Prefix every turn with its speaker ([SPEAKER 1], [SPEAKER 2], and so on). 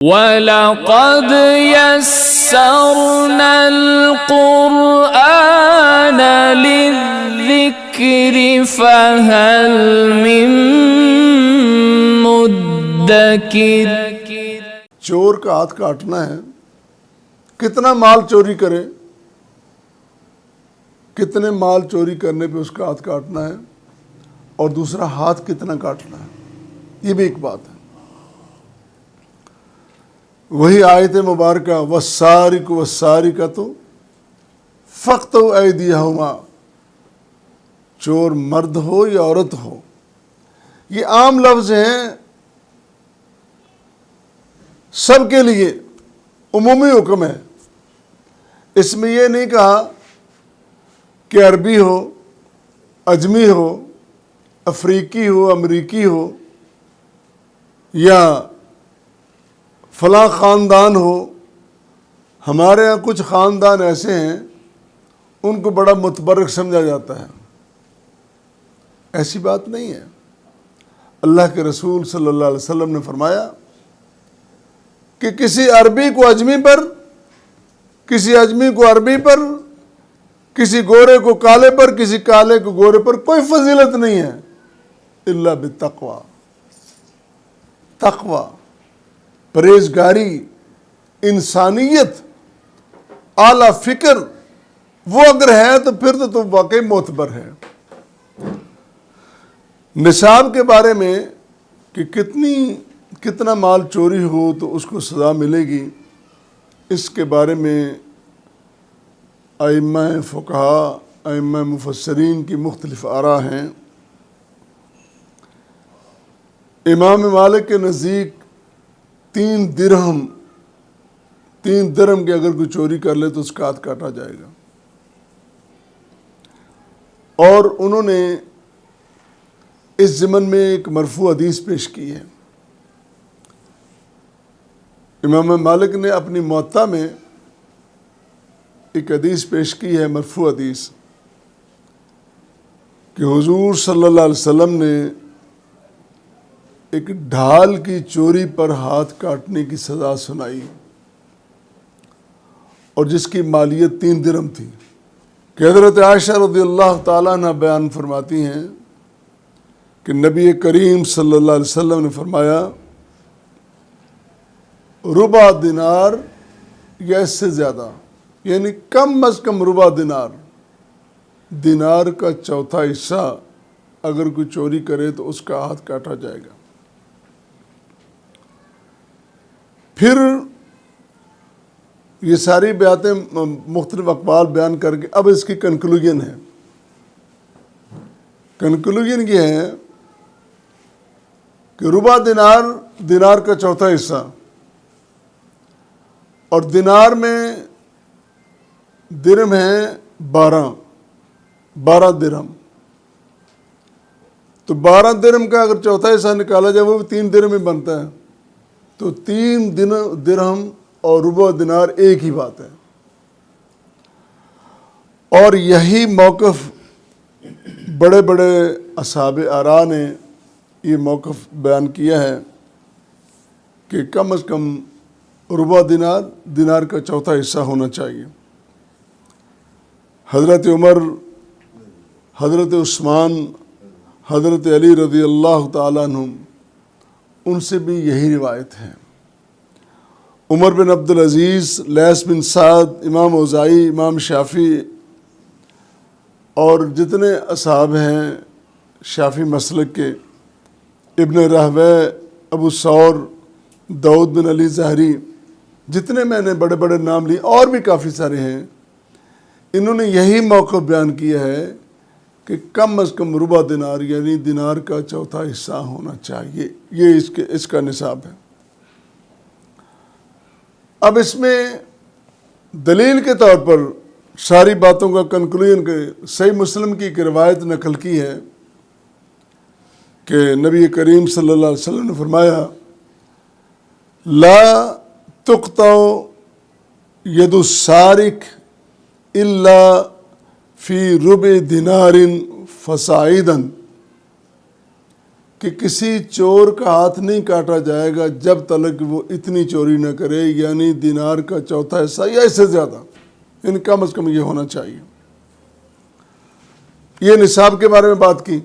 [SPEAKER 1] وَلَقَدْ يَسَّرْنَا الْقُرْآنَ لِلذِّكْرِ فَهَلْ مِن مُدَّكِرٍ۔
[SPEAKER 2] چور کا ہاتھ کاٹنا ہے، کتنا مال چوری کرے، کتنے مال چوری کرنے پہ اس کا ہاتھ کاٹنا ہے، اور دوسرا ہاتھ کتنا کاٹنا ہے، یہ بھی ایک بات ہے۔ وہی آیت مبارکہ والسارق والسارقۃ فاقطعوا ایدیہما، چور مرد ہو یا عورت ہو، یہ عام لفظ ہیں، سب کے لیے عمومی حکم ہے۔ اس میں یہ نہیں کہا کہ عربی ہو، اجمی ہو، افریقی ہو، امریکی ہو، یا فلاں خاندان ہو۔ ہمارے ہاں کچھ خاندان ایسے ہیں ان کو بڑا متبرک سمجھا جاتا ہے، ایسی بات نہیں ہے۔ اللہ کے رسول صلی اللہ علیہ وسلم نے فرمایا کہ کسی عربی کو اجمی پر، کسی اجمی کو عربی پر، کسی گورے کو کالے پر، کسی کالے کو گورے پر کوئی فضیلت نہیں ہے الا بالتقوی۔ تقوی، پرہیزگاری، انسانیت، اعلیٰ فکر، وہ اگر ہے تو پھر تو تم واقعی معتبر ہے۔ نصاب کے بارے میں کہ کتنا مال چوری ہو تو اس کو سزا ملے گی، اس کے بارے میں ائمہ فقہا، ائمہ مفسرین کی مختلف آراء ہیں۔ امام مالک کے نزدیک 3 درہم کے اگر کوئی چوری کر لے تو اس کا ہاتھ کاٹا جائے گا۔ اور انہوں نے اس ضمن میں ایک مرفوع حدیث پیش کی ہے۔ امام مالک نے اپنی موطا میں ایک حدیث پیش کی ہے، مرفوع حدیث، کہ حضور صلی اللہ علیہ وسلم نے ایک ڈھال کی چوری پر ہاتھ کاٹنے کی سزا سنائی، اور جس کی مالیت 3 درہم تھی، کہ حضرت عائشہ رضی اللہ تعالیٰ عنہ بیان فرماتی ہیں کہ نبی کریم صلی اللہ علیہ وسلم نے فرمایا ربع دینار یا اس سے زیادہ، یعنی کم از کم ربع دینار کا چوتھا حصہ اگر کوئی چوری کرے تو اس کا ہاتھ کاٹا جائے گا۔ پھر یہ ساری باتیں مختلف اقوال بیان کر کے اب اس کی کنکلوژن ہے۔ کنکلوژن یہ ہے کہ ربع دینار کا چوتھا حصہ، اور دینار میں درہم ہیں 12 درہم، تو 12 درہم کا اگر چوتھا حصہ نکالا جائے وہ بھی 3 درہم ہی بنتا ہے، تو 3 درہم اور ربع دینار ایک ہی بات ہے۔ اور یہی موقف بڑے بڑے اصحاب آراء نے یہ موقف بیان کیا ہے کہ کم از کم ربع دینار کا چوتھا حصہ ہونا چاہیے۔ حضرت عمر، حضرت عثمان، حضرت علی رضی اللہ تعالیٰ عنہ، ان سے بھی یہی روایت ہے۔ عمر بن عبدالعزیز، لیث بن سعد، امام اوزاعی، امام شافعی اور جتنے اصحاب ہیں شافعی مسلک کے، ابن راہویہ، ابو ثور، داؤد بن علی ظاہری، جتنے میں نے بڑے بڑے نام لیے، اور بھی کافی سارے ہیں، انہوں نے یہی موقف بیان کیا ہے کہ کم از کم ربع دینار یعنی دینار کا چوتھا حصہ ہونا چاہیے، یہ اس کا نصاب ہے۔ اب اس میں دلیل کے طور پر ساری باتوں کا کنکلوژن کے صحیح مسلم کی ایک روایت نقل کی ہے کہ نبی کریم صلی اللہ علیہ وسلم نے فرمایا لا تقطع ید السارق الا فی ربع دینار فصاعدا، کہ کسی چور کا ہاتھ نہیں کاٹا جائے گا جب تک وہ اتنی چوری نہ کرے، یعنی دینار کا چوتھا حصہ یا اس سے زیادہ، کم از کم یہ ہونا چاہیے۔ یہ نصاب کے بارے میں بات کی۔